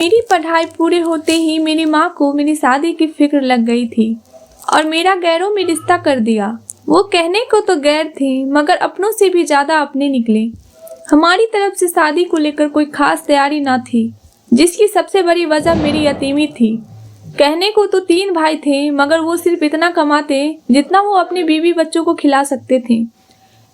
मेरी पढ़ाई पूरे होते ही मेरी माँ को मेरी शादी की फिक्र लग गई थी और मेरा गैरों में रिश्ता कर दिया। वो कहने को तो गैर थे मगर अपनों से भी ज्यादा अपने निकले। हमारी तरफ से शादी को लेकर कोई खास तैयारी ना थी, जिसकी सबसे बड़ी वजह मेरी यतीमी थी। कहने को तो 3 भाई थे मगर वो सिर्फ इतना कमाते जितना वो अपने बीवी बच्चों को खिला सकते थे।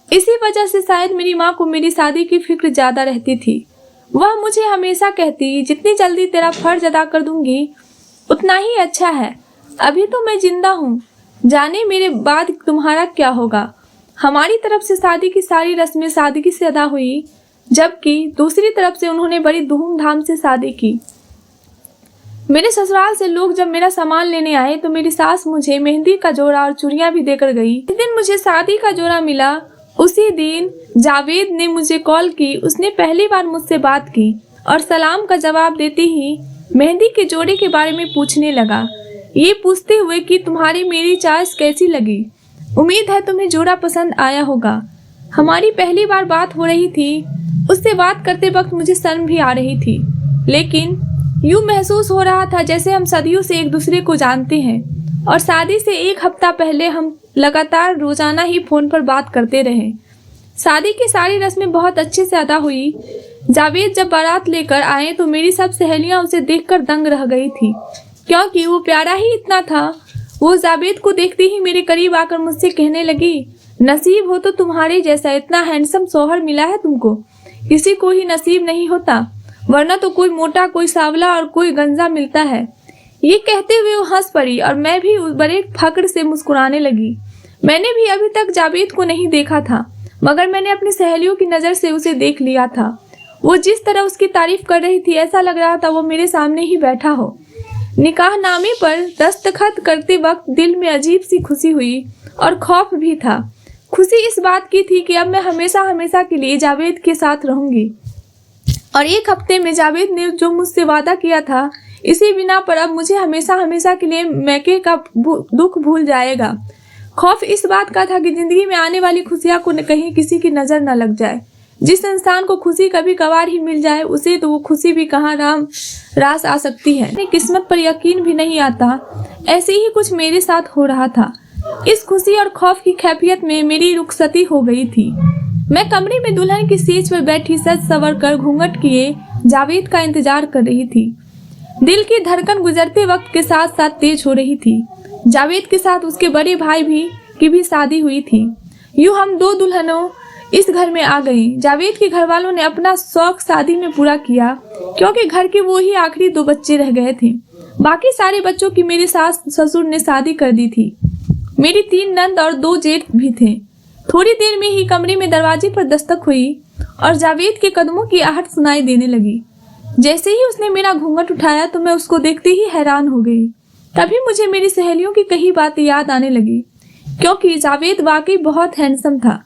इसी वजह से शायद मेरी माँ को मेरी शादी की फिक्र ज्यादा रहती थी। वह मुझे हमेशा कहती, जितनी जल्दी तेरा फर्ज अदा कर दूंगी उतना ही अच्छा है। अभी तो मैं जिंदा हूँ, जाने मेरे बाद तुम्हारा क्या होगा। हमारी तरफ से शादी की सारी रस्में सादगी से अदा हुई, जबकि दूसरी तरफ से उन्होंने बड़ी धूमधाम से शादी की। मेरे ससुराल से लोग जब मेरा सामान लेने आए तो मेरी सास मुझे मेहंदी का जोड़ा और चूड़ियां भी देकर गई। जिस दिन मुझे शादी का जोड़ा मिला उसी दिन जावेद ने मुझे कॉल की। उसने पहली बार मुझसे बात की और सलाम का जवाब देते ही मेहंदी के जोड़े के बारे में पूछने लगा, ये पूछते हुए कि तुम्हारी मेरी चॉइस कैसी लगी। उम्मीद है तुम्हें जोड़ा पसंद आया होगा। हमारी पहली बार बात हो रही थी। उससे बात करते वक्त मुझे शर्म भी आ रही थी, लेकिन यूं महसूस हो रहा था जैसे हम सदियों से एक दूसरे को जानते हैं और शादी से 1 हफ्ता पहले हम लगातार रोजाना ही फोन पर बात करते रहे। शादी की सारी रस्में बहुत अच्छे से अदा हुई। जावेद जब बारात लेकर आए तो मेरी सब सहेलियां उसे देखकर दंग रह गई थी, क्योंकि वो प्यारा ही इतना था। वो जावेद को देखते ही मेरे करीब आकर मुझसे कहने लगी, नसीब हो तो तुम्हारे जैसा इतना हैंडसम शौहर मिला है तुमको। किसी को ही नसीब नहीं होता, वरना तो कोई मोटा, कोई सावला और कोई गंजा मिलता है। ये कहते हुए वो हंस पड़ी और मैं भी बड़े फक्र से मुस्कुराने लगी। मैंने भी अभी तक जावेद को नहीं देखा था, मगर मैंने अपनी सहेलियों की नज़र से उसे देख लिया था। वो जिस तरह उसकी तारीफ कर रही थी, ऐसा लग रहा था वो मेरे सामने ही बैठा हो। निकाहनामे पर दस्तखत करते वक्त दिल में अजीब सी खुशी हुई और खौफ भी था। खुशी इस बात की थी कि अब मैं हमेशा हमेशा के लिए जावेद के साथ रहूंगी और 1 हफ्ते में जावेद ने जो मुझसे वादा किया था, इसी बिना पर अब मुझे हमेशा हमेशा के लिए मैके का दुख भूल जाएगा। खौफ इस बात का था कि जिंदगी में आने वाली खुशियां को कहीं किसी की नजर न लग जाए। जिस इंसान को खुशी कभी कभार ही मिल जाए, उसे तो वो खुशी भी कहाँ रास आ सकती है। अपनी किस्मत पर यकीन भी नहीं आता। ऐसे ही कुछ मेरे साथ हो रहा था। इस खुशी और खौफ की कैफियत में मेरी रुखसती हो गई थी। मैं कमरे में दुल्हन की सीट पर बैठी सज संवर कर घूंघट किए जावेद का इंतजार कर रही थी। दिल की धड़कन गुजरते वक्त के साथ साथ तेज हो रही थी। जावेद के साथ उसके बड़े भाई की भी शादी हुई थी। यूं हम 2 दुल्हनों इस घर में आ गई। जावेद के घर वालों ने अपना शौक शादी में पूरा किया, क्योंकि घर के वो ही आखिरी 2 बच्चे रह गए थे। बाकी सारे बच्चों की मेरे सास ससुर ने शादी कर दी थी। मेरी 3 नंद और 2 जेठ भी थे। थोड़ी देर में ही कमरे में दरवाजे पर दस्तक हुई और जावेद के कदमों की आहट सुनाई देने लगी। जैसे ही उसने मेरा घूंघट उठाया तो मैं उसको देखते ही हैरान हो गई। तभी मुझे मेरी सहेलियों की कई बातें याद आने लगी, क्योंकि जावेद वाकई बहुत हैंडसम था।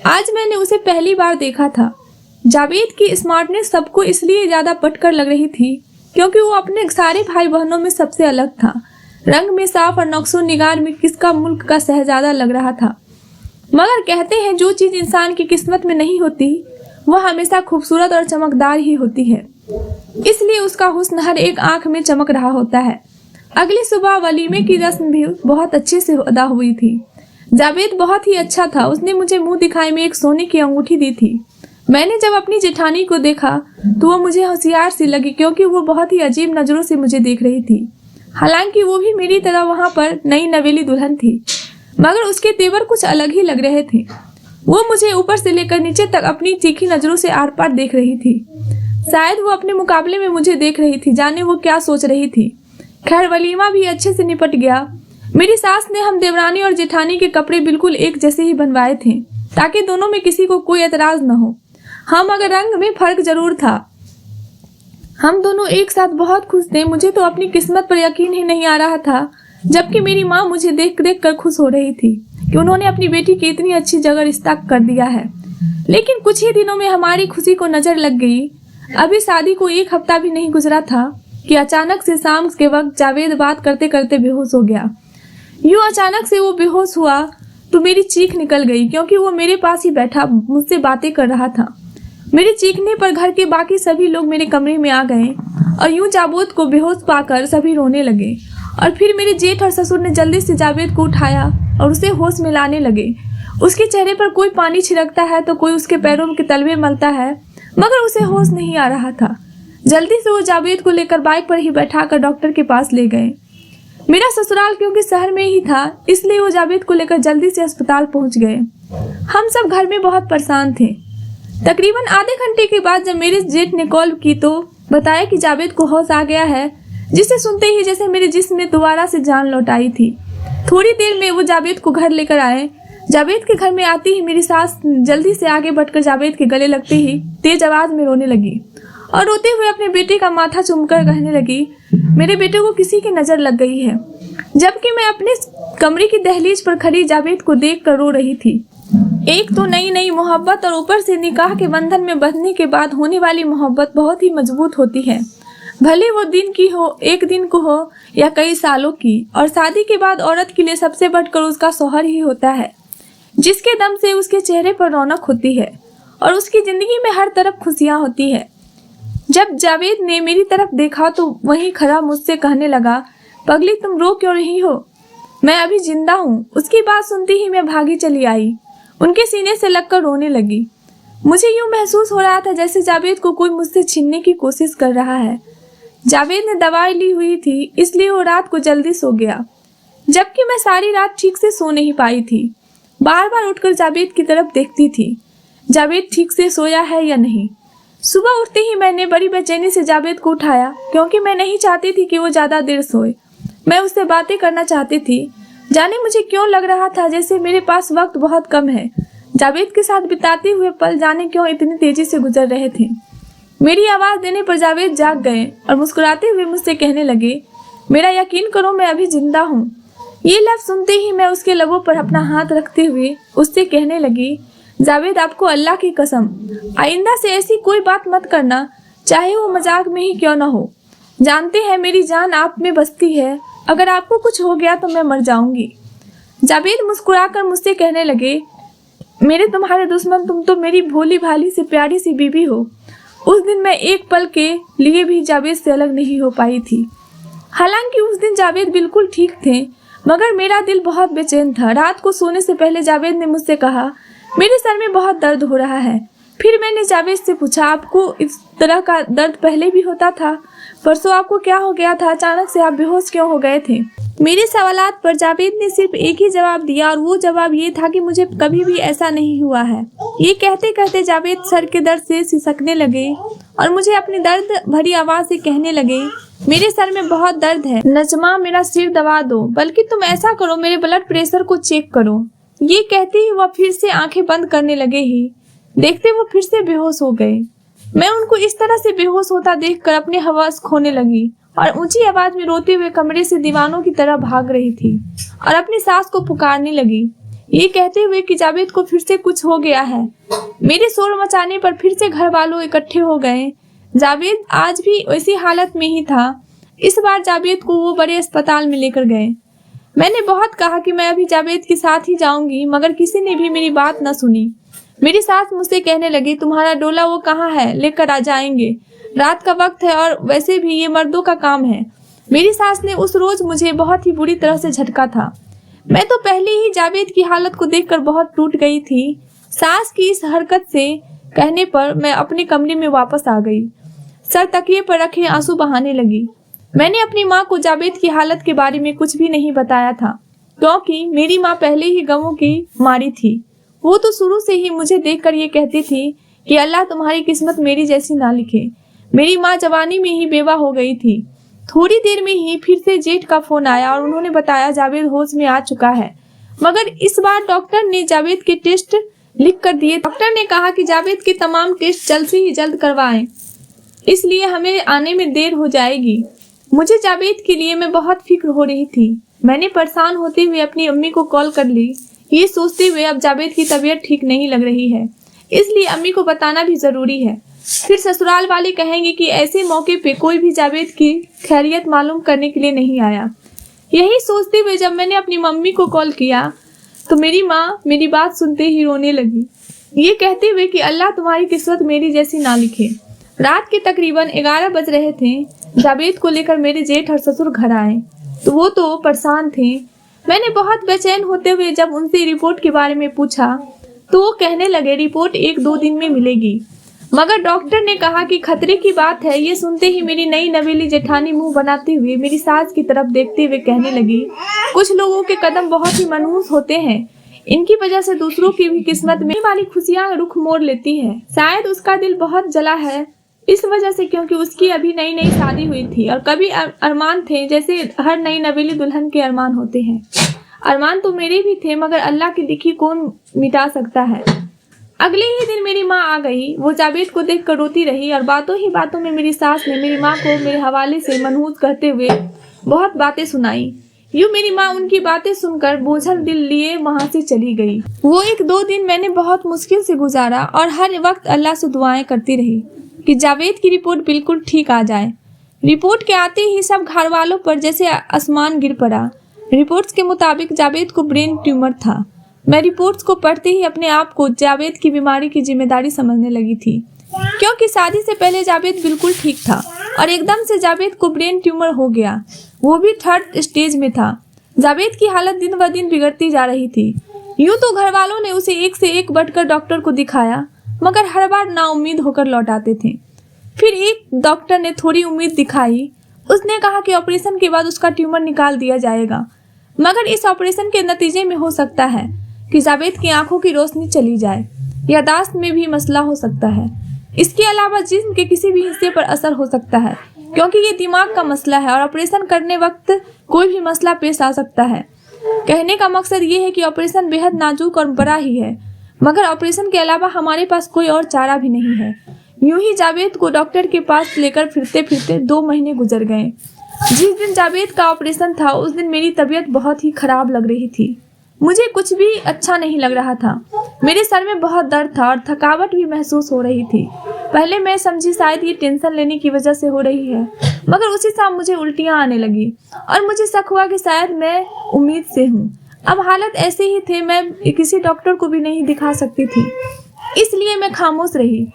आज मैंने उसे पहली बार देखा था। जावेद की स्मार्टनेस सबको इसलिए ज्यादा पटकर लग रही थी क्योंकि वो अपने सारे भाई बहनों में सबसे अलग था। रंग में साफ और नक्शो निगार में किसका मुल्क का शहजादा लग रहा था। मगर कहते हैं जो चीज इंसान की किस्मत में नहीं होती वह हमेशा खूबसूरत और चमकदार ही होती है, इसलिए उसका हुस्न हर एक आंख में चमक रहा होता है। अगली सुबह वलीमे की रस्म भी बहुत अच्छे से अदा हुई थी। जावेद बहुत ही अच्छा था। उसने मुझे मुंह दिखाई में एक सोने की अंगूठी दी थी। मैंने जब अपनी जेठानी को देखा तो वो मुझे होशियार सी लगी, क्योंकि वो बहुत ही अजीब नजरों से मुझे देख रही थी। हालांकि वो भी मेरी तरह वहां पर नई नवेली दुल्हन थी, मगर उसके तेवर कुछ अलग ही लग रहे थे। वो मुझे ऊपर से लेकर नीचे तक अपनी तीखी नजरों से आर पार देख रही थी। शायद वो अपने मुकाबले में मुझे देख रही थी, जाने वो क्या सोच रही थी। खैर, वलीमा भी अच्छे से निपट गया। मेरी सास ने हम देवरानी और जेठानी के कपड़े बिल्कुल एक जैसे ही बनवाए थे, ताकि दोनों में किसी को कोई एतराज न हो। हाँ, मगर रंग में फर्क जरूर था। हम दोनों एक साथ बहुत खुश थे। मुझे तो अपनी किस्मत पर यकीन ही नहीं आ रहा था, जबकि मेरी माँ मुझे देख देख कर खुश हो रही थी कि उन्होंने अपनी बेटी की इतनी अच्छी जगह रिश्ता कर दिया है। लेकिन कुछ ही दिनों में हमारी खुशी को नजर लग गई। अभी शादी को 1 हफ्ता भी नहीं गुजरा था कि अचानक से शाम के वक्त जावेद बात करते करते बेहोश हो गया। यूं अचानक से वो बेहोश हुआ तो मेरी चीख निकल गई, क्योंकि वो मेरे पास ही बैठा मुझसे बातें कर रहा था। मेरे चीखने पर घर के बाकी सभी लोग मेरे कमरे में आ गए और यूं जावेद को बेहोश पाकर सभी रोने लगे। और फिर मेरे जेठ और ससुर ने जल्दी से जावेद को उठाया और उसे होश में लाने लगे। उसके चेहरे पर कोई पानी छिड़कता है तो कोई उसके पैरों के तलवे मलता है, मगर उसे होश नहीं आ रहा था। जल्दी से वो जावेद को लेकर बाइक पर ही बैठाकर डॉक्टर के पास ले गए। मेरा ससुराल क्योंकि शहर में ही था, इसलिए वो जावेद को लेकर जल्दी से अस्पताल पहुंच गए। हम सब घर में बहुत परेशान थे। तकरीबन आधे घंटे के बाद जब मेरे जेठ ने कॉल की तो बताया कि जावेद को होश आ गया है, जिसे सुनते ही जैसे मेरे जिस्म में दोबारा से जान लौट आई थी। थोड़ी देर में वो जावेद को घर लेकर आए। जावेद के घर में आते ही मेरी सास जल्दी से आगे बढ़कर जावेद के गले लगते ही तेज आवाज में रोने लगी और रोते हुए अपने बेटे का माथा चूमकर कहने लगी, मेरे बेटे को किसी की नजर लग गई है। जबकि मैं अपने कमरे की दहलीज पर खड़ी जावेद को देखकर रो रही थी। एक तो नई नई मोहब्बत और ऊपर से निकाह के बंधन में बंधने के बाद होने वाली मोहब्बत बहुत ही मजबूत होती है, भले वो दिन की हो, एक दिन को हो या कई सालों की। और शादी के बाद औरत के लिए सबसे बढ़कर उसका शौहर ही होता है, जिसके दम से उसके चेहरे पर रौनक होती है और उसकी जिंदगी में हर तरफ खुशियां होती है। जब जावेद ने मेरी तरफ देखा तो वहीं खड़ा मुझसे कहने लगा, पगली तुम रो क्यों रही हो, मैं अभी जिंदा हूँ। उसकी बात सुनते ही मैं भागी चली आई, उनके सीने से लगकर रोने लगी। मुझे यूं महसूस हो रहा था जैसे जावेद को कोई मुझसे छीनने की कोशिश कर रहा है। जावेद ने दवाई ली हुई थी, इसलिए वो रात को जल्दी सो गया, जबकि मैं सारी रात ठीक से सो नहीं पाई थी। बार बार उठकर जावेद की तरफ देखती थी, जावेद ठीक से सोया है या नहीं। सुबह उठते ही मैंने बड़ी बेचैनी से जावेद को उठाया, क्योंकि मैं नहीं चाहती थी कि वो ज़्यादा देर सोए। मैं उससे बातें करना चाहती थी। जाने मुझे क्यों लग रहा था जैसे मेरे पास वक्त बहुत कम है। जावेद के साथ बिताते हुए पल जाने क्यों इतनी तेजी से गुजर रहे थे। मेरी आवाज़ देने पर जावेद जाग गए और मुस्कुराते हुए मुझसे कहने लगे, मेरा यकीन करो मैं अभी जिंदा हूँ। ये लफ्ज़ सुनते ही मैं उसके लबों पर अपना हाथ रखते हुए उससे कहने लगी, जावेद आपको अल्लाह की कसम, आइंदा से ऐसी कोई बात मत करना, चाहे वो मजाक में ही क्यों ना हो। जानते हैं मेरी जान आप में बसती है, अगर आपको कुछ हो गया तो मैं मर जाऊंगी। जावेद मुस्कुराकर मुझसे कहने लगे, मेरे तुम्हारे दुश्मन, तुम तो मेरी भोली भाली से प्यारी सी बीबी हो। उस दिन मैं एक पल के लिए भी जावेद से अलग नहीं हो पाई थी। हालांकि उस दिन जावेद बिल्कुल ठीक थे, मगर मेरा दिल बहुत बेचैन था। रात को सोने से पहले जावेद ने मुझसे कहा, मेरे सर में बहुत दर्द हो रहा है। फिर मैंने जावेद से पूछा, आपको इस तरह का दर्द पहले भी होता था? परसों आपको क्या हो गया था, अचानक से आप बेहोश क्यों हो गए थे? मेरे सवालात पर जावेद ने सिर्फ एक ही जवाब दिया, और वो जवाब ये था कि मुझे कभी भी ऐसा नहीं हुआ है। ये कहते कहते जावेद सर के दर्द से सिसकने लगे और मुझे अपनी दर्द भरी आवाज से कहने लगे, मेरे सर में बहुत दर्द है नजमा, मेरा सिर दबा दो, बल्कि तुम ऐसा करो, मेरे ब्लड प्रेशर को चेक करो। ये कहते ही वह फिर से आंखें बंद करने लगे ही देखते वो फिर से बेहोश हो गए। मैं उनको इस तरह से बेहोश होता देखकर अपने हवास खोने लगी और ऊंची आवाज में रोते हुए कमरे से दीवानों की तरह भाग रही थी और अपनी सास को पुकारने लगी, ये कहते हुए कि जावेद को फिर से कुछ हो गया है। मेरे शोर मचाने पर फिर से घर वालों इकट्ठे हो गए। जावेद आज भी उसी हालत में ही था। इस बार जावेद को वो बड़े अस्पताल में लेकर गए। मैंने बहुत कहा कि मैं अभी जावेद के साथ ही जाऊंगी, मगर किसी ने भी मेरी बात न सुनी। मेरी सास मुझसे कहने लगी, तुम्हारा डोला वो कहाँ है, लेकर आ जाएंगे, रात का वक्त है और वैसे भी ये मर्दों का काम है। मेरी सास ने उस रोज मुझे बहुत ही बुरी तरह से झटका था। मैं तो पहले ही जावेद की हालत को देखकर बहुत टूट गई थी। सास की इस हरकत से कहने पर मैं अपने कमरे में वापस आ गई। सर तकिए पर रखे आंसू बहाने लगी। मैंने अपनी माँ को जावेद की हालत के बारे में कुछ भी नहीं बताया था, क्योंकि मेरी माँ पहले ही गमों की मारी थी। वो तो शुरू से ही मुझे देखकर ये कहती थी कि अल्लाह तुम्हारी किस्मत मेरी जैसी ना लिखे। मेरी माँ जवानी में ही बेवा हो गई थी। थोड़ी देर में ही फिर से जेठ का फोन आया और उन्होंने बताया जावेद होश में आ चुका है, मगर इस बार डॉक्टर ने जावेद के टेस्ट लिख कर दिए। डॉक्टर ने कहा कि जावेद के तमाम टेस्ट जल्द से ही जल्द करवाएं, इसलिए हमें आने में देर हो जाएगी। मुझे जावेद के लिए मैं बहुत फिक्र हो रही थी। मैंने परेशान होते हुए अपनी अम्मी को कॉल कर ली, ये सोचते हुए अब जावेद की तबीयत ठीक नहीं लग रही है, इसलिए अम्मी को बताना भी जरूरी है। फिर ससुराल वाले कहेंगे कि ऐसे मौके पे कोई भी जावेद की खैरियत मालूम करने के लिए नहीं आया। यही सोचते हुए जब मैंने अपनी मम्मी को कॉल किया तो मेरी माँ मेरी बात सुनते ही रोने लगी। ये कहते हुए कि अल्लाह तुम्हारी किस्मत मेरी जैसी ना लिखे। रात के तकरीबन 11 बज रहे थे। जावेद को लेकर मेरे जेठ और ससुर घर आए तो वो परेशान थे। मैंने बहुत बेचैन होते हुए जब उनसे रिपोर्ट के बारे में पूछा तो वो कहने लगे रिपोर्ट 1-2 दिन में मिलेगी, मगर डॉक्टर ने कहा कि खतरे की बात है। ये सुनते ही मेरी नई नवेली जेठानी मुंह बनाते हुए मेरी सास की तरफ देखते हुए कहने लगी, कुछ लोगों के कदम बहुत ही मनहूस होते हैं, इनकी वजह से दूसरों की भी किस्मत में वाली खुशियां रुख मोड़ लेती है। शायद उसका दिल बहुत जला है इस वजह से, क्योंकि उसकी अभी नई नई शादी हुई थी और कभी अरमान थे जैसे हर नई नवेली दुल्हन के अरमान होते हैं। अरमान तो मेरे भी थे, मगर अल्लाह की लिखी कौन मिटा सकता है। अगले ही दिन मेरी माँ आ गई। वो जावेद को देखकर रोती रही और बातों ही बातों में मेरी सास ने मेरी माँ को मेरे हवाले से मनहूस करते हुए बहुत बातें सुनाई। यूँ मेरी माँ उनकी बातें सुनकर बोझल दिल लिए वहाँ से चली गई। वो 1-2 दिन मैंने बहुत मुश्किल से गुजारा और हर वक्त अल्लाह से दुआएं करती रही कि जावेद की रिपोर्ट बिल्कुल ठीक आ जाए। रिपोर्ट के आते ही सब घर वालों पर जैसे आसमान गिर पड़ा। रिपोर्ट्स के मुताबिक जावेद को ब्रेन ट्यूमर था। मैं रिपोर्ट्स को पढ़ते ही अपने आप को जावेद की बीमारी की जिम्मेदारी समझने लगी थी, क्योंकि शादी से पहले जावेद बिल्कुल ठीक था और एकदम से जावेद को ब्रेन ट्यूमर हो गया, वो भी 3rd स्टेज में था। जावेद की हालत दिन ब दिन बिगड़ती जा रही थी। यूं तो घर वालों ने उसे एक से एक बढ़कर डॉक्टर को दिखाया, मगर हर बार नाउम्मीद होकर लौट आते थे। फिर एक डॉक्टर ने थोड़ी उम्मीद दिखाई। उसने कहा कि ऑपरेशन के बाद उसका ट्यूमर निकाल दिया जाएगा, मगर इस ऑपरेशन के नतीजे में हो सकता है कि जावेद की आंखों की रोशनी चली जाए, यादाश्त में भी मसला हो सकता है। इसके अलावा जिस्म के किसी भी हिस्से पर असर हो सकता है, क्योंकि ये दिमाग का मसला है और ऑपरेशन करने वक्त कोई भी मसला पेश आ सकता है। कहने का मकसद ये है कि ऑपरेशन बेहद नाजुक और बड़ा ही है, मगर ऑपरेशन के अलावा हमारे पास कोई और चारा भी नहीं है। यूं ही जावेद को डॉक्टर के पास लेकर फिरते फिरते 2 महीने गुजर गए। जिस दिन जावेद का ऑपरेशन था उस दिन मेरी तबीयत बहुत ही खराब लग रही थी। मुझे कुछ भी अच्छा नहीं लग रहा था। मेरे सर में बहुत दर्द था और थकावट भी महसूस हो रही थी। पहले मैं समझी शायद ये टेंशन लेने की वजह से हो रही है, मगर उसी शाम मुझे उल्टियाँ आने लगी और मुझे शक हुआ कि शायद मैं उम्मीद से हूँ। अब हालत ऐसे ही थे, मैं किसी डॉक्टर को भी नहीं दिखा सकती थी, इसलिए मैं खामोश रही।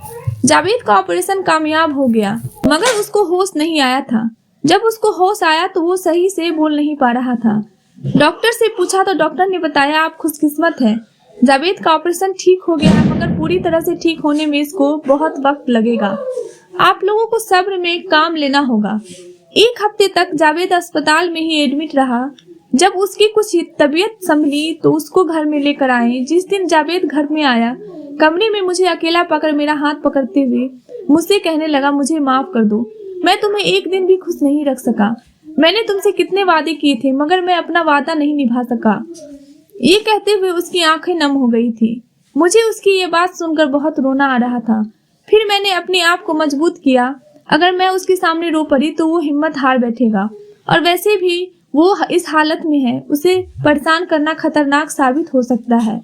जावेद का ऑपरेशन कामयाब हो गया, मगर उसको होश नहीं आया था। जब उसको होश आया तो वो सही से बोल नहीं पा रहा था। डॉक्टर से पूछा तो डॉक्टर ने बताया आप खुशकिस्मत हैं, जावेद का ऑपरेशन ठीक हो गया है, मगर पूरी तरह से ठीक होने में इसको बहुत वक्त लगेगा। आप लोगों को सब्र में काम लेना होगा। 1 हफ्ते तक जावेद अस्पताल में ही एडमिट रहा। जब उसकी कुछ तबीयत संभली तो उसको घर में लेकर आए। जिस दिन जावेद घर में आया, कमरे में मुझे अकेला पकड़ मेरा हाथ पकड़ते हुए मुझसे कहने लगा, मुझे माफ कर दो, मैं तुम्हें एक दिन भी खुश नहीं रख सका। मैंने तुमसे कितने वादे किए थे, मगर मैं अपना वादा नहीं निभा सका। ये कहते हुए उसकी आंखें नम हो गई थी। मुझे उसकी ये बात सुनकर बहुत रोना आ रहा था। फिर मैंने अपने आप को मजबूत किया, अगर मैं उसके सामने रो पड़ी तो वो हिम्मत हार बैठेगा, और वैसे भी वो इस हालत में है, उसे परेशान करना खतरनाक साबित हो सकता है।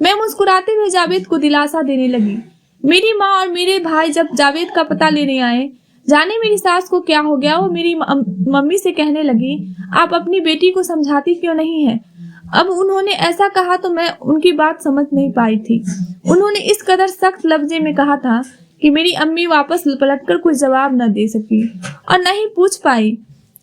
मैं मुस्कुराते हुए जावेद को दिलासा देने लगी। मेरी माँ और मेरे भाई जब जावेद का पता लेने आए, जाने मेरी सास को क्या हो गया, वो मेरी मम्मी से कहने लगी, आप अपनी बेटी को समझाती क्यों नहीं है। अब उन्होंने ऐसा कहा तो मैं उनकी बात समझ नहीं पाई थी। उन्होंने इस कदर सख्त लफ्जे में कहा था कि मेरी अम्मी वापस पलटकर कोई जवाब न दे सकी और न ही पूछ पाई।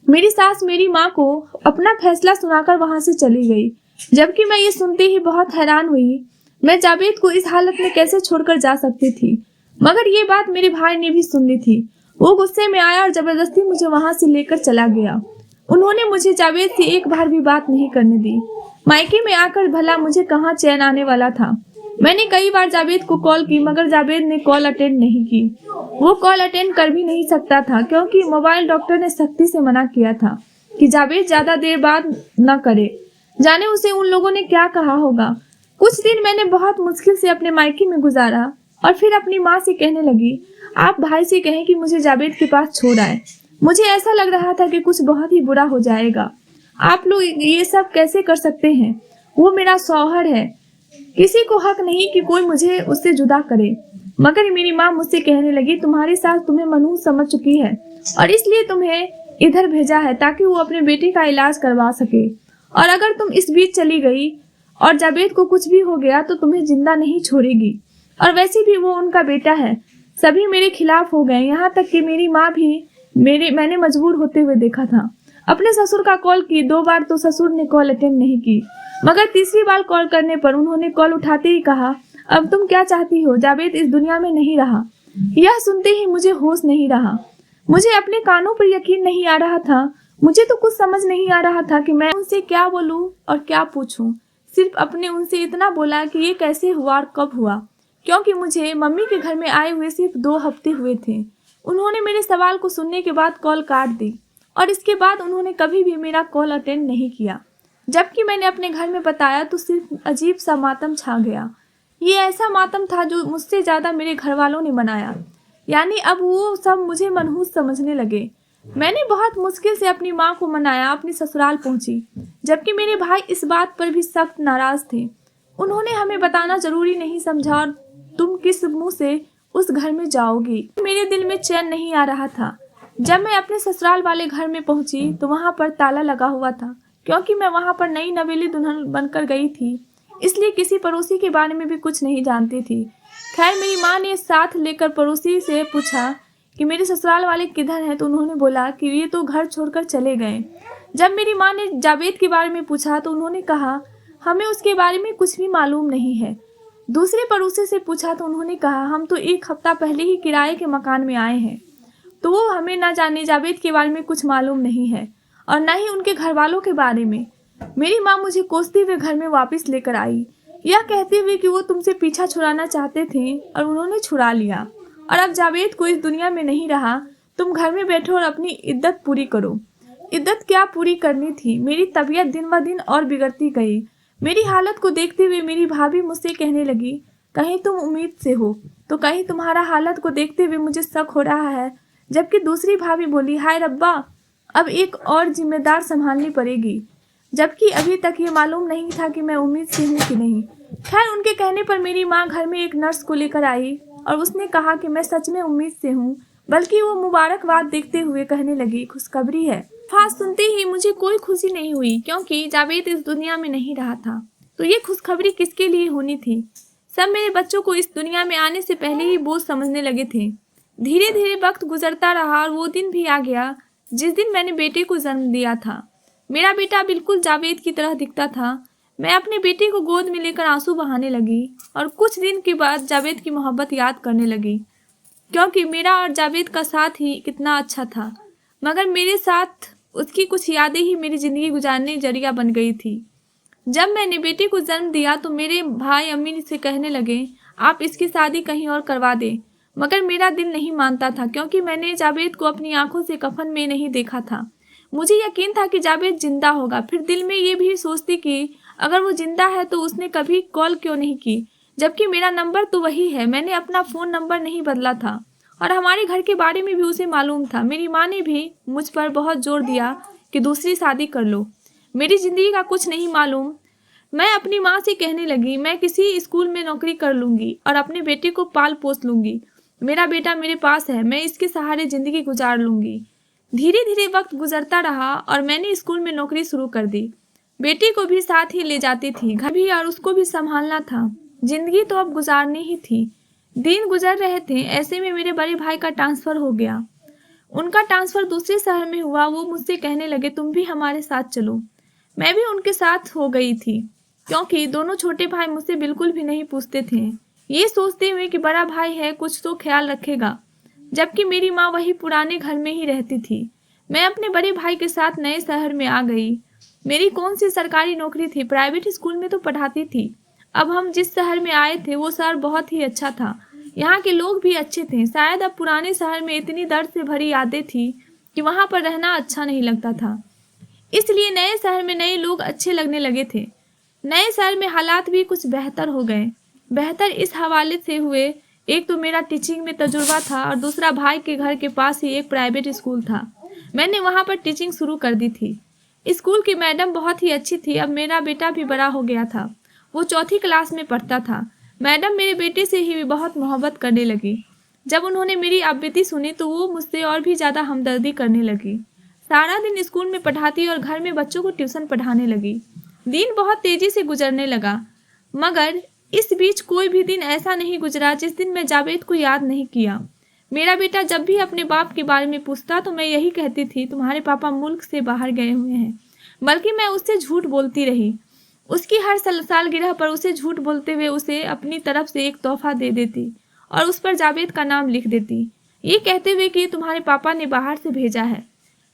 मेरी सास मेरी माँ को अपना फैसला सुनाकर वहां से चली गई, जबकि मैं ये सुनते ही बहुत हैरान हुई। मैं जावेद को इस हालत में कैसे छोड़कर जा सकती थी, मगर ये बात मेरे भाई ने भी सुन ली थी। वो गुस्से में आया और जबरदस्ती मुझे वहां से लेकर चला गया। उन्होंने मुझे जावेद से एक बार भी बात नहीं करने दी। मायके में आकर भला मुझे कहाँ चैन आने वाला था। मैंने कई बार जावेद को कॉल की, मगर जावेद ने कॉल अटेंड नहीं की। वो कॉल अटेंड कर भी नहीं सकता था, क्योंकि मोबाइल डॉक्टर ने सख्ती से मना किया था कि जावेद ज्यादा देर बात न करे, जाने उसे उन लोगों ने क्या कहा होगा। कुछ दिन मैंने बहुत मुश्किल से अपने मायके में गुजारा और फिर अपनी माँ से कहने लगी, आप भाई से कहें कि मुझे जावेद के पास छोड़ आए। मुझे ऐसा लग रहा था कि कुछ बहुत ही बुरा हो जाएगा। आप लोग ये सब कैसे कर सकते हैं, वो मेरा शौहर है, किसी को हक नहीं कि कोई मुझे उससे जुदा करे। मगर मेरी माँ मुझसे कहने लगी, तुम्हारी सास तुम्हें मनहूस समझ चुकी है और इसलिए तुम्हें इधर भेजा है ताकि वो अपने बेटे का इलाज करवा सके, और अगर तुम इस बीच चली गई और जावेद को कुछ भी हो गया तो तुम्हें जिंदा नहीं छोड़ेगी। और वैसे भी वो उनका बेटा है। सभी मेरे खिलाफ हो गए, यहाँ तक कि मेरी माँ भी मैंने मजबूर होते हुए देखा था। अपने ससुर का कॉल की 2 बार तो ससुर ने कॉल अटेंड नहीं की, मगर तीसरी बार कॉल करने पर उन्होंने कॉल उठाते ही कहा, अब तुम क्या चाहती हो, जावेद इस दुनिया में नहीं रहा। यह सुनते ही मुझे होश नहीं रहा। मुझे अपने कानों पर यकीन नहीं आ रहा था। मुझे तो कुछ समझ नहीं आ रहा था कि मैं उनसे क्या बोलूं और क्या पूछूं। सिर्फ अपने उनसे इतना बोला कि ये कैसे हुआ और कब हुआ, क्योंकि मुझे मम्मी के घर में आए हुए सिर्फ 2 हफ्ते हुए थे। उन्होंने मेरे सवाल को सुनने के बाद कॉल काट दी और इसके बाद उन्होंने कभी भी मेरा कॉल अटेंड नहीं किया। जबकि मैंने अपने घर में बताया तो सिर्फ अजीब सा मातम छा गया। ये ऐसा मातम था जो मुझसे ज़्यादा मेरे घर वालों ने मनाया। यानी अब वो सब मुझे मनहूस समझने लगे। मैंने बहुत मुश्किल से अपनी माँ को मनाया, अपनी ससुराल पहुंची, जबकि मेरे भाई इस बात पर भी सख्त नाराज थे। उन्होंने हमें बताना जरूरी नहीं समझा और तुम किस मुंह से उस घर में जाओगी। मेरे दिल में चैन नहीं आ रहा था। जब मैं अपने ससुराल वाले घर में पहुंची तो वहां पर ताला लगा हुआ था, क्योंकि मैं वहां पर नई नवेली दुल्हन बनकर गई थी, इसलिए किसी पड़ोसी के बारे में भी कुछ नहीं जानती थी। खैर मेरी माँ ने साथ लेकर पड़ोसी से पूछा कि मेरे ससुराल वाले किधर हैं, तो उन्होंने बोला कि ये तो घर छोड़कर चले गए। जब मेरी माँ ने जावेद के बारे में पूछा तो उन्होंने कहा, हमें उसके बारे में कुछ भी मालूम नहीं है। दूसरे पड़ोसी से पूछा तो उन्होंने कहा, हम तो 1 हफ्ता पहले ही किराए के मकान में आए हैं, तो वो हमें ना जाने जावेद के बारे में कुछ मालूम नहीं है और ना ही उनके घर वालों के बारे में। मेरी माँ मुझे कोसते हुए घर में वापस लेकर आई, यह कहते हुए कि वो तुमसे पीछा छुड़ाना चाहते थे और उन्होंने छुड़ा लिया और अब जावेद को इस दुनिया में नहीं रहा। तुम घर में बैठो और अपनी इद्दत पूरी करो। इद्दत क्या पूरी करनी थी, मेरी तबीयत दिन ब दिन और बिगड़ती गई। मेरी हालत को देखते हुए मेरी भाभी मुझसे कहने लगी, कहीं तुम उम्मीद से हो तो कहीं तुम्हारा हालत को देखते हुए मुझे शक हो रहा है। जबकि दूसरी भाभी बोली, हाय रब्बा, अब एक और जिम्मेदार संभालनी पड़ेगी, जबकि अभी तक ये मालूम नहीं था कि मैं उम्मीद से हूँ कि नहीं। खैर उनके कहने पर मेरी माँ घर में एक नर्स को लेकर आई और उसने कहा कि मैं सच में उम्मीद से हूँ, बल्कि वो मुबारकबाद देखते हुए कहने लगी, खुशखबरी है। फास्ट सुनते ही मुझे कोई खुशी नहीं हुई, क्योंकि जावेद इस दुनिया में नहीं रहा था, तो ये खुशखबरी किसके लिए होनी थी। सब मेरे बच्चों को इस दुनिया में आने से पहले ही बोझ समझने लगे थे। धीरे धीरे वक्त गुजरता रहा और वो दिन भी आ गया जिस दिन मैंने बेटे को जन्म दिया था। मेरा बेटा बिल्कुल जावेद की तरह दिखता था। मैं अपने बेटे को गोद में लेकर आंसू बहाने लगी और कुछ दिन के बाद जावेद की मोहब्बत याद करने लगी, क्योंकि मेरा और जावेद का साथ ही कितना अच्छा था। मगर मेरे साथ उसकी कुछ यादें ही मेरी ज़िंदगी गुजारने जरिया बन गई थी। जब मैंने बेटे को जन्म दिया तो मेरे भाई अम्मी से कहने लगे, आप इसकी शादी कहीं और करवा दें। मगर मेरा दिल नहीं मानता था, क्योंकि मैंने जावेद को अपनी आंखों से कफन में नहीं देखा था। मुझे यकीन था कि जावेद जिंदा होगा। फिर दिल में ये भी सोचती कि अगर वो जिंदा है तो उसने कभी कॉल क्यों नहीं की, जबकि मेरा नंबर तो वही है। मैंने अपना फ़ोन नंबर नहीं बदला था और हमारे घर के बारे में भी उसे मालूम था। मेरी माँ ने भी मुझ पर बहुत जोर दिया कि दूसरी शादी कर लो। मेरी ज़िंदगी का कुछ नहीं मालूम। मैं अपनी माँ से कहने लगी, मैं किसी स्कूल में नौकरी कर लूँगी और अपने बेटे को पाल पोस लूँगी। मेरा बेटा मेरे पास है, मैं इसके सहारे ज़िंदगी गुजार लूँगी। धीरे धीरे वक्त गुजरता रहा और मैंने स्कूल में नौकरी शुरू कर दी। बेटी को भी साथ ही ले जाती थी, घर भी और उसको भी संभालना था। जिंदगी तो अब गुजारनी ही थी। दिन गुजर रहे थे, ऐसे में मेरे बड़े भाई का ट्रांसफ़र हो गया। उनका ट्रांसफ़र दूसरे शहर में हुआ। वो मुझसे कहने लगे, तुम भी हमारे साथ चलो। मैं भी उनके साथ हो गई थी, क्योंकि दोनों छोटे भाई मुझसे बिल्कुल भी नहीं पूछते थे, ये सोचते हुए कि बड़ा भाई है, कुछ तो ख्याल रखेगा। जबकि मेरी माँ वही पुराने घर में ही रहती थी। मैं अपने बड़े भाई के साथ नए शहर में आ गई। मेरी कौन सी सरकारी नौकरी थी, प्राइवेट स्कूल में तो पढ़ाती थी। अब हम जिस शहर में आए थे वो शहर बहुत ही अच्छा था, यहाँ के लोग भी अच्छे थे। शायद अब पुराने शहर में इतनी दर्द से भरी यादें थी कि वहाँ पर रहना अच्छा नहीं लगता था, इसलिए नए शहर में नए लोग अच्छे लगने लगे थे। नए शहर में हालात भी कुछ बेहतर हो गए। बेहतर इस हवाले से हुए, एक तो मेरा टीचिंग में तजुर्बा था और दूसरा भाई के घर के पास ही एक प्राइवेट स्कूल था। मैंने वहाँ पर टीचिंग शुरू कर दी थी। स्कूल की मैडम बहुत ही अच्छी थी। अब मेरा बेटा भी बड़ा हो गया था, वो 4th क्लास में पढ़ता था। मैडम मेरे बेटे से ही बहुत मोहब्बत करने लगी। जब उन्होंने मेरी आवृत्ति सुनी तो वो मुझसे और भी ज़्यादा हमदर्दी करने लगी। सारा दिन स्कूल में पढ़ाती और घर में बच्चों को ट्यूशन पढ़ाने लगी। दिन बहुत तेज़ी से गुजरने लगा, मगर इस बीच कोई भी दिन ऐसा नहीं गुजरा जिस दिन मैं जावेद को याद नहीं किया। मेरा बेटा जब भी अपने बाप के बारे में पूछता तो मैं यही कहती थी, तुम्हारे पापा मुल्क से बाहर गए हुए हैं। बल्कि मैं उससे झूठ बोलती रही। उसकी हर सालगिरह पर उसे झूठ बोलते हुए उसे अपनी तरफ से एक तोहफा दे देती और उस पर जावेद का नाम लिख देती, ये कहते हुए कि तुम्हारे पापा ने बाहर से भेजा है।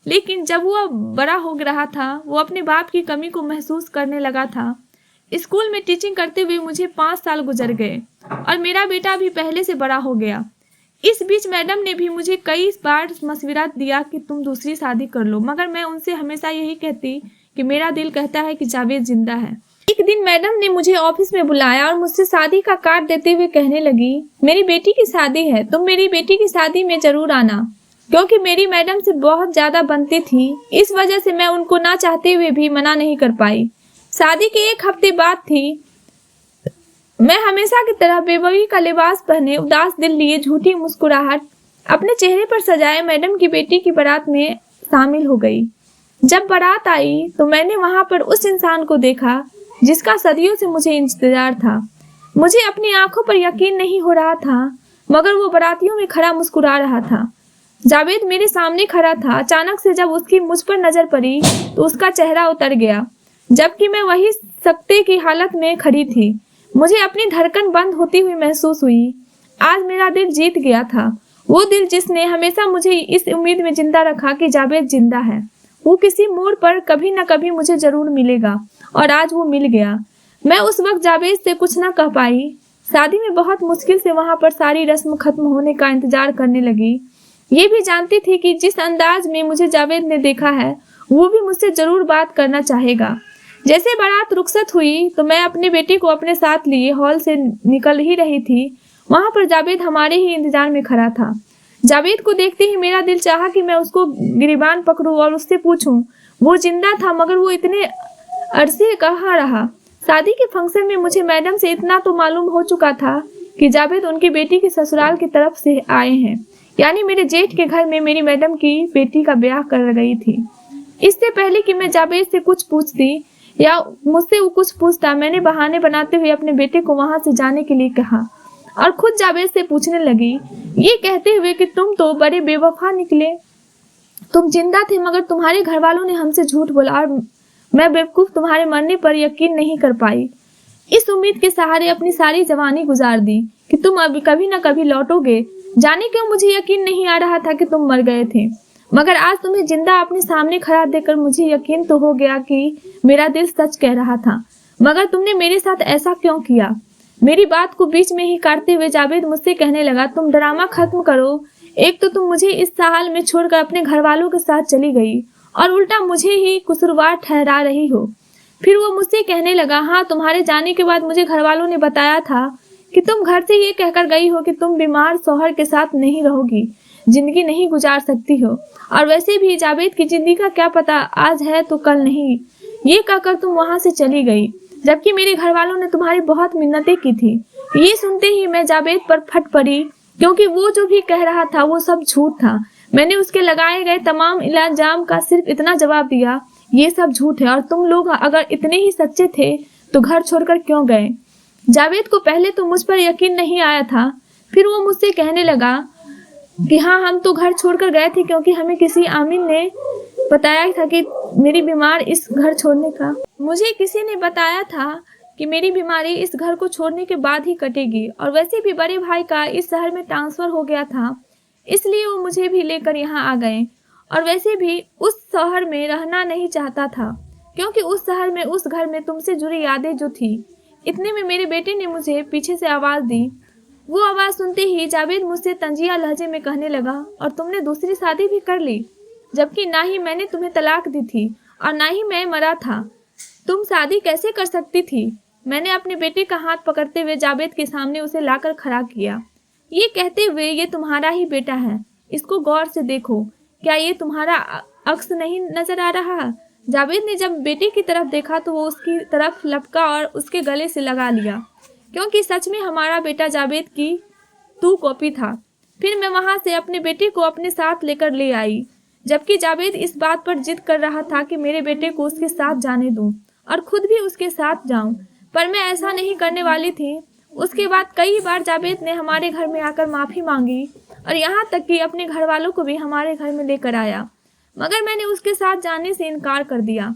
लेकिन जब वह बड़ा हो रहा था, वो अपने बाप की कमी को महसूस करने लगा था। स्कूल में टीचिंग करते हुए मुझे 5 साल गुजर गए और मेरा बेटा भी पहले से बड़ा हो गया। इस बीच मैडम ने भी मुझे कई बार मशविरा दिया कि तुम दूसरी शादी कर लो, मगर मैं उनसे हमेशा यही कहती कि मेरा दिल कहता है कि जावेद जिंदा है। एक दिन मैडम ने मुझे ऑफिस में बुलाया और मुझसे शादी का कार्ड देते हुए कहने लगी, मेरी बेटी की शादी है, तुम मेरी बेटी की शादी में जरूर आना। क्योंकि मेरी मैडम से बहुत ज्यादा बनती थी, इस वजह से मैं उनको ना चाहते हुए भी मना नहीं कर पाई। शादी के 1 हफ्ते बाद थी। मैं हमेशा की तरह बेबवी का लिबास पहने, उदास दिल लिए, झूठी मुस्कुराहट अपने चेहरे पर सजाए मैडम की बेटी की बारात में शामिल हो गई। जब बारात आई तो मैंने वहां पर उस इंसान को देखा जिसका सदियों से मुझे इंतजार था। मुझे अपनी आंखों पर यकीन नहीं हो रहा था, मगर वो बारातियों में खड़ा मुस्कुरा रहा था। जावेद मेरे सामने खड़ा था। अचानक से जब उसकी मुझ पर नजर पड़ी तो उसका चेहरा उतर गया, जबकि मैं वही सकते की हालत में खड़ी थी। मुझे अपनी धड़कन बंद होती हुई महसूस हुई। आज मेरा दिल जीत गया था, वो दिल जिसने हमेशा मुझे इस उम्मीद में जिंदा रखा कि जावेद जिंदा है। वो किसी मोड़ पर कभी न कभी मुझे जरूर मिलेगा, और आज वो मिल गया। मैं उस वक्त जावेद से कुछ न कह पाई। शादी में बहुत मुश्किल से वहां पर सारी रस्म खत्म होने का इंतजार करने लगी। ये भी जानती थी कि जिस अंदाज में मुझे जावेद ने देखा है, वो भी मुझसे जरूर बात करना चाहेगा। जैसे बारात रुखसत हुई तो मैं अपने बेटे को अपने साथ लिए हॉल से निकल ही रही थी। वहां पर जावेद हमारे ही इंतजार में खड़ा था। जावेद को देखते ही मेरा दिल चाहा कि मैं उसको गिरबान पकड़ूं और उससे पूछूं वो जिंदा था, मगर वो इतने अरसे कहाँ रहा। शादी के फंक्शन में मुझे मैडम से इतना तो मालूम हो चुका था कि जावेद उनकी बेटी के ससुराल की तरफ से आए हैं, यानी मेरे जेठ के घर में मेरी मैडम की बेटी का ब्याह कर गई थी। इससे पहले कि मैं जावेद से कुछ पूछती या मुझसे वो कुछ पूछता, मैंने बहाने बनाते हुए अपने बेटे को वहां से जाने के लिए कहा और खुद जावेद से पूछने लगी, ये कहते हुए कि तुम तो बड़े बेवफा निकले। तुम जिंदा थे, मगर तुम्हारे घर वालों ने हमसे झूठ बोला और मैं बेवकूफ तुम्हारे मरने पर यकीन नहीं कर पाई। इस उम्मीद के सहारे अपनी सारी जवानी गुजार दी कि तुम अभी कभी न कभी लौटोगे। जाने क्यों मुझे यकीन नहीं आ रहा था कि तुम मर गए थे, मगर आज तुम्हें जिंदा अपने सामने खड़ा देखकर मुझे यकीन तो हो गया कि मेरा दिल सच कह रहा था। मगर तुमने मेरे साथ ऐसा क्यों किया? मेरी बात को बीच में ही काटते हुए जावेद मुझसे कहने लगा, तुम ड्रामा खत्म करो। एक तो तुम मुझे इस हाल में छोड़कर अपने घर वालों के साथ चली गई और उल्टा मुझे ही कसूरवार ठहरा रही हो। फिर वो मुझसे कहने लगा, हाँ, तुम्हारे जाने के बाद मुझे घर वालों ने बताया था कि तुम घर से ये कहकर गई हो कि तुम बीमार शौहर के साथ नहीं रहोगी, जिंदगी नहीं गुजार सकती हो, और वैसे भी जावेद की जिंदगी का क्या पता, आज है तो कल नहीं। ये कहकर तुम वहां से चली गई, जबकि मेरे घर वालों ने तुम्हारी बहुत मिन्नतें की थी। ये सुनते ही मैं जावेद पर फट पड़ी, क्योंकि वो जो भी कह रहा था वो सब झूठ था। मैंने उसके लगाए गए तमाम इल्जाम का सिर्फ इतना जवाब दिया, ये सब झूठ है, और तुम लोग अगर इतने ही सच्चे थे तो घर छोड़कर क्यों गए? जावेद को पहले तो मुझ पर यकीन नहीं आया था। फिर वो मुझसे कहने लगा कि हाँ, हम तो घर छोड़कर गए थे क्योंकि हमें किसी आमिर ने बताया था कि मेरी बीमार इस घर छोड़ने का मुझे किसी ने बताया था कि मेरी बीमारी इस घर को छोड़ने के बाद ही कटेगी, और वैसे भी बड़े भाई का इस शहर में ट्रांसफर हो गया था, इसलिए वो मुझे भी लेकर यहाँ आ गए। और वैसे भी उस शहर में रहना नहीं चाहता था, क्योंकि उस शहर में, उस घर में तुमसे जुड़ी यादें जो थी। इतने में मेरे बेटे ने मुझे पीछे से आवाज़ दी। वो आवाज़ सुनते ही जावेद मुझसे तंजिया लहजे में कहने लगा, और तुमने दूसरी शादी भी कर ली, जबकि ना ही मैंने तुम्हें तलाक दी थी और ना ही मैं मरा था। तुम शादी कैसे कर सकती थी? मैंने अपने बेटे का हाथ पकड़ते हुए जावेद के सामने उसे लाकर खड़ा किया, ये कहते हुए, ये तुम्हारा ही बेटा है, इसको गौर से देखो, क्या ये तुम्हारा अक्स नहीं नजर आ रहा? जावेद ने जब बेटे की तरफ देखा तो वो उसकी तरफ लपका और उसके गले से लगा लिया, क्योंकि सच में हमारा बेटा जावेद की 2 कॉपी था। फिर मैं वहां से अपने बेटे को अपने साथ लेकर ले आई, जबकि जावेद इस बात पर जिद कर रहा था कि मेरे बेटे को उसके साथ जाने दूं और खुद भी उसके साथ जाऊं, पर मैं ऐसा नहीं करने वाली थी। उसके बाद कई बार जावेद ने हमारे घर में आकर माफ़ी मांगी और यहाँ तक कि अपने घर वालों को भी हमारे घर में लेकर आया, मगर मैंने उसके साथ जाने से इनकार कर दिया,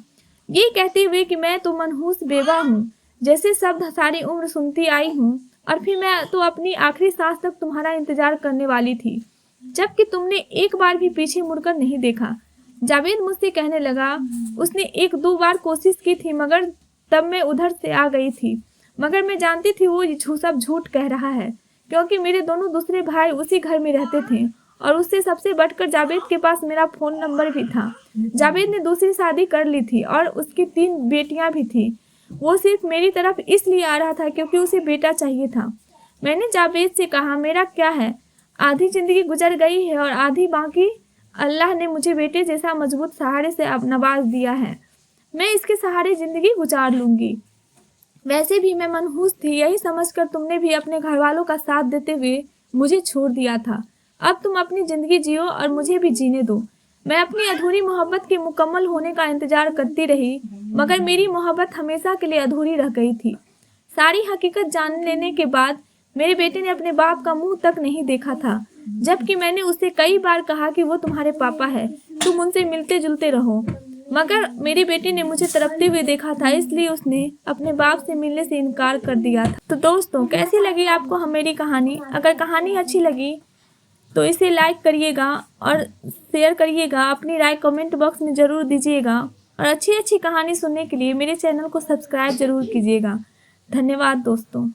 ये कहते हुए कि मैं तो मनहूस बेवा हूँ जैसे शब्द सारी उम्र सुनती आई हूँ, और फिर मैं तो अपनी आखिरी सांस तक तुम्हारा इंतजार करने वाली थी, जबकि तुमने एक बार भी पीछे मुड़कर नहीं देखा। जावेद मुझसे कहने लगा, उसने 1-2 बार कोशिश की थी, मगर तब मैं उधर से आ गई थी, मगर मैं जानती थी वो सब झूठ कह रहा है, क्योंकि मेरे दोनों दूसरे भाई उसी घर में रहते थे और उससे सबसे बढ़कर जावेद के पास मेरा फ़ोन नंबर भी था। जावेद ने दूसरी शादी कर ली थी और उसकी 3 बेटियां भी थी। वो सिर्फ मेरी तरफ इसलिए आ रहा था क्योंकि उसे बेटा चाहिए था। मैंने जावेद से कहा, मेरा क्या है, आधी ज़िंदगी गुजर गई है और आधी बाकी अल्लाह ने मुझे बेटे जैसा मजबूत सहारे से अब नवाज दिया है, मैं इसके सहारे ज़िंदगी गुजार लूँगी। वैसे भी मैं मनहूस थी, यही समझकर तुमने भी अपने घर वालों का साथ देते हुए मुझे छोड़ दिया था। अब तुम अपनी ज़िंदगी जियो और मुझे भी जीने दो। मैं अपनी अधूरी मोहब्बत के मुकम्मल होने का इंतज़ार करती रही, मगर मेरी मोहब्बत हमेशा के लिए अधूरी रह गई थी। सारी हकीकत जान लेने के बाद मेरे बेटे ने अपने बाप का मुंह तक नहीं देखा था, जबकि मैंने उससे कई बार कहा कि वो तुम्हारे पापा है, तुम उनसे मिलते जुलते रहो, मगर मेरे बेटे ने मुझे तड़पते हुए देखा था, इसलिए उसने अपने बाप से मिलने से इनकार कर दिया था। तो दोस्तों, कैसी लगी आपको मेरी कहानी? अगर कहानी अच्छी लगी तो इसे लाइक करिएगा और शेयर करिएगा, अपनी राय कमेंट बॉक्स में ज़रूर दीजिएगा, और अच्छी अच्छी कहानी सुनने के लिए मेरे चैनल को सब्सक्राइब ज़रूर कीजिएगा। धन्यवाद दोस्तों।